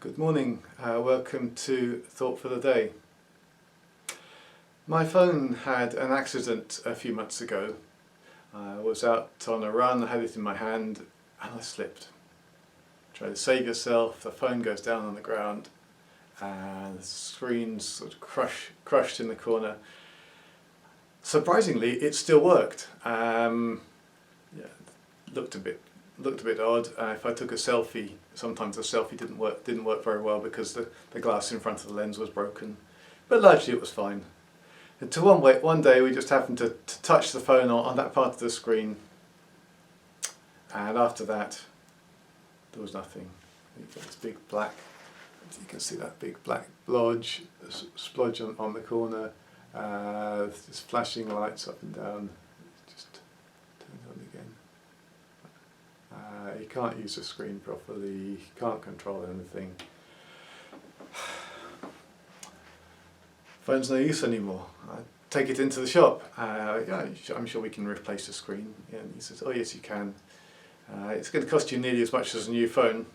Good morning, welcome to Thought for the Day. My phone had an accident a few months ago. I was out on a run, I had it in my hand and I slipped. Try to save yourself, the phone goes down on the ground and the screen's sort of crushed in the corner. Surprisingly, it still worked. Looked a bit odd. If I took a selfie, sometimes the selfie didn't work very well because the glass in front of the lens was broken. But largely it was fine. Until one day we just happened to touch the phone on that part of the screen, and after that there was nothing. You've got this big black, you can see that big black splodge on the corner, just flashing lights up and down. Just turn it on again. You can't use the screen properly, you can't control anything. Phone's no use anymore. I take it into the shop. Yeah, I'm sure we can replace the screen. Yeah, and he says, oh yes you can. It's going to cost you nearly as much as a new phone.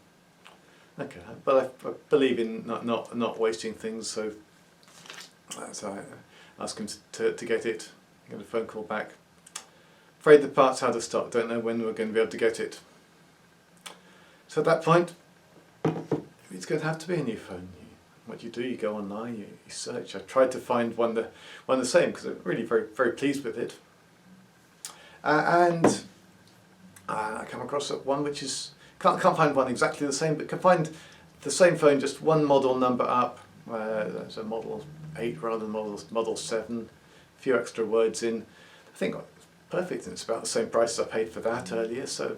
Okay, but I believe in not wasting things, so I ask him to get it. Get a phone call back. Afraid the part's out of stock, don't know when we're going to be able to get it. So at that point, it's going to have to be a new phone. What you do, you go online, you search. I tried to find one the same because I'm really very pleased with it. And I come across one which is, can't find one exactly the same, but can find the same phone just one model number up. There's a Model 8 rather than Model 7, a few extra words in. I think it's perfect, and it's about the same price as I paid for that earlier, so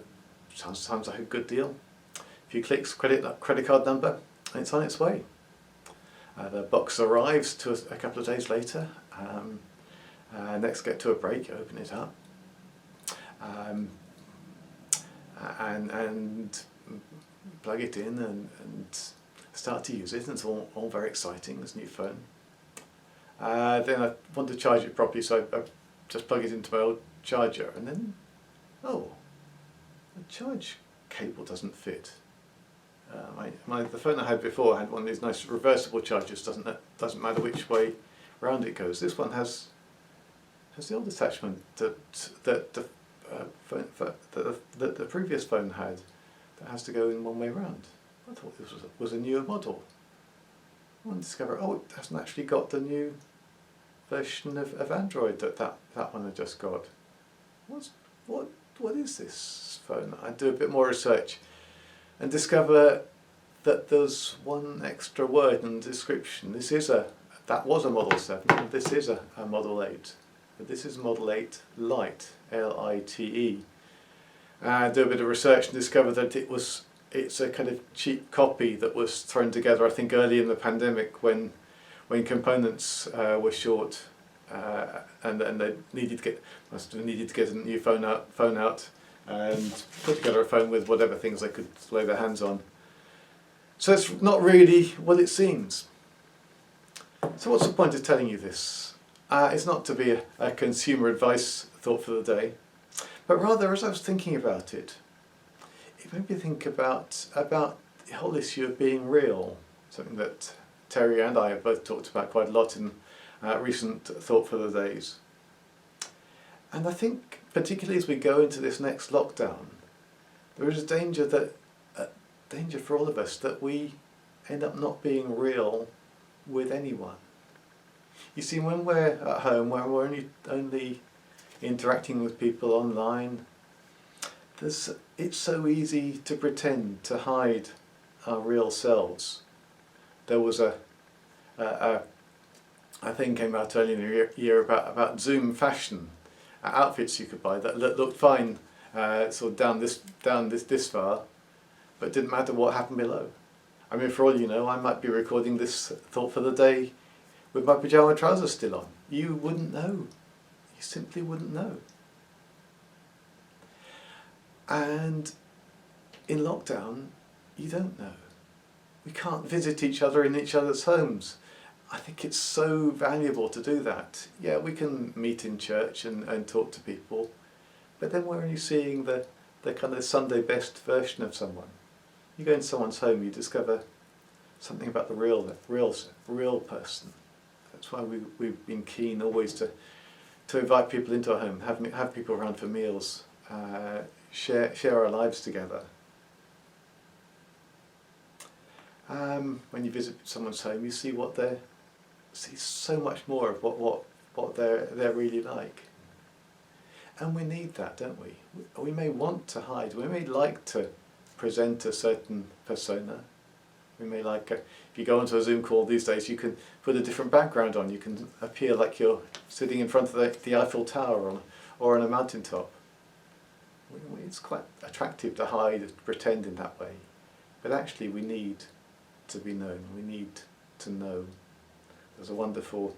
sounds like a good deal. A few clicks, credit card number, and it's on its way. The box arrives to us a couple of days later. Next get to a break, open it up, and plug it in and start to use it. And it's all very exciting, this new phone. Then I want to charge it properly, so I just plug it into my old charger, and then, oh, the charge cable doesn't fit. The phone I had before had one of these nice reversible chargers. Doesn't matter which way round it goes. This one has the old attachment that the previous phone had, that has to go in one way round. I thought this was a newer model. I discovered, oh, it hasn't actually got the new version of Android that one had just got. What is this phone? I do a bit more research and discover that there's one extra word in the description. That was a Model 7, and this is a Model 8. But this is Model 8 Lite, L-I-T-E. I do a bit of research and discover that it's a kind of cheap copy that was thrown together, I think, early in the pandemic when components were short, and they must have needed to get a new phone out and put together a phone with whatever things they could lay their hands on. So it's not really what it seems. So what's the point of telling you this? It's not to be a consumer advice thought for the day, but rather, as I was thinking about it, it made me think about the whole issue of being real, something that Terry and I have both talked about quite a lot in recent Thought for the Days. And I think, particularly as we go into this next lockdown, there is a danger for all of us that we end up not being real with anyone. You see, when we're at home, when we're only interacting with people online, it's so easy to pretend, to hide our real selves. There was a thing came out earlier in the year about Zoom fashion, outfits you could buy that looked fine, sort of down this far, but didn't matter what happened below. I mean, for all you know, I might be recording this Thought for the Day with my pyjama trousers still on. You wouldn't know. You simply wouldn't know. And in lockdown, you don't know. We can't visit each other in each other's homes. I think it's so valuable to do that. Yeah, we can meet in church and talk to people, but then we're only seeing the kind of Sunday best version of someone. You go into someone's home, you discover something about the real person. That's why we've been keen always to invite people into our home, have people around for meals, share our lives together. When you visit someone's home, you see see so much more of what they're really like. And we need that, don't we? We may want to hide. We may like to present a certain persona. We may like, if you go onto a Zoom call these days, you can put a different background on. You can appear like you're sitting in front of the Eiffel Tower or on a mountaintop. It's quite attractive to hide and pretend in that way. But actually we need to be known. We need to know. There's a wonderful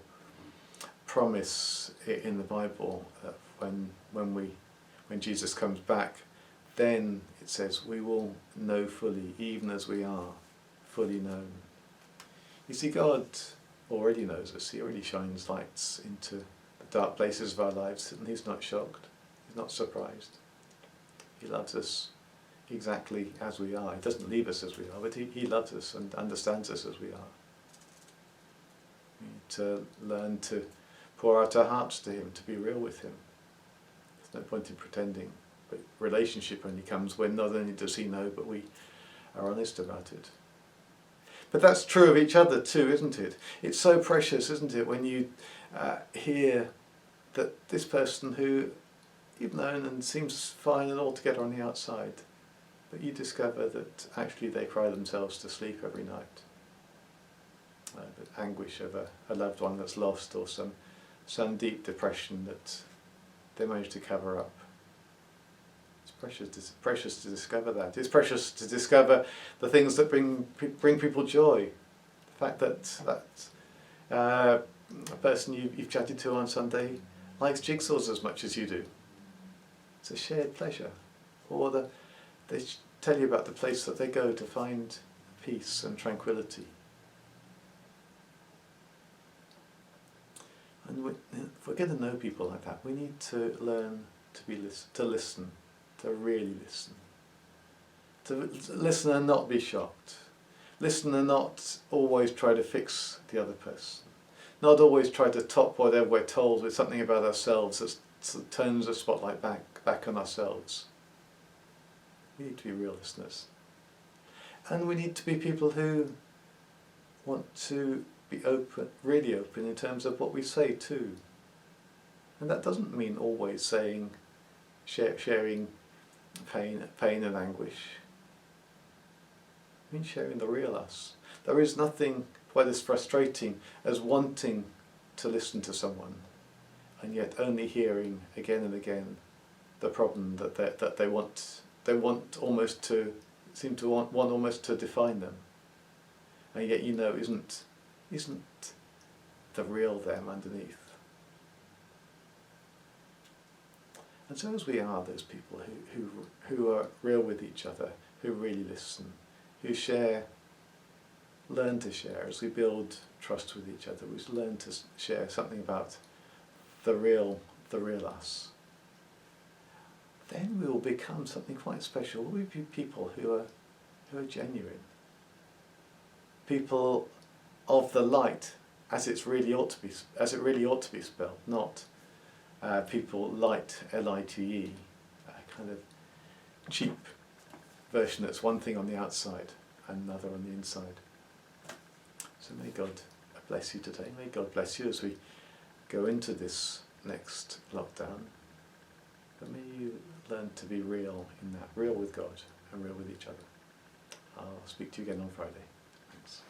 promise in the Bible that when Jesus comes back, then it says we will know fully, even as we are fully known. You see, God already knows us. He already shines lights into the dark places of our lives, and He's not shocked. He's not surprised. He loves us exactly as we are. He doesn't leave us as we are, but He loves us and understands us as we are. We need to learn to pour out our hearts to Him, to be real with Him. There's no point in pretending, but relationship only comes when not only does He know, but we are honest about it. But that's true of each other too, isn't it? It's so precious, isn't it, when you hear that this person who you've known and seems fine and all together on the outside, but you discover that actually they cry themselves to sleep every night. The anguish of a loved one that's lost, or some deep depression that they managed to cover up. It's precious to discover that. It's precious to discover the things that bring people joy. The fact that a person you've chatted to on Sunday likes jigsaws as much as you do. It's a shared pleasure. Or they tell you about the place that they go to find peace and tranquility. And if we're going to know people like that, we need to learn to listen. To really listen. To listen and not be shocked. Listen and not always try to fix the other person. Not always try to top whatever we're told with something about ourselves that turns the spotlight back on ourselves. We need to be real listeners. And we need to be people who want to be open, really open in terms of what we say too. And that doesn't mean always sharing pain and anguish. It means sharing the real us. There is nothing quite as frustrating as wanting to listen to someone and yet only hearing again and again the problem that they want almost to seem to want almost to define them, and yet isn't the real them underneath. And so as we are those people who are real with each other, who really listen, who learn to share, as we build trust with each other, we learn to share something about the real us, then we will become something quite special. We'll be people who are genuine. People of the light as it really ought to be spelled, not people lite, L-I-T-E, a kind of cheap version that's one thing on the outside and another on the inside. So may God bless you today. May God bless you as we go into this next lockdown. But may you learn to be real in that, real with God and real with each other. I'll speak to you again on Friday. Thanks.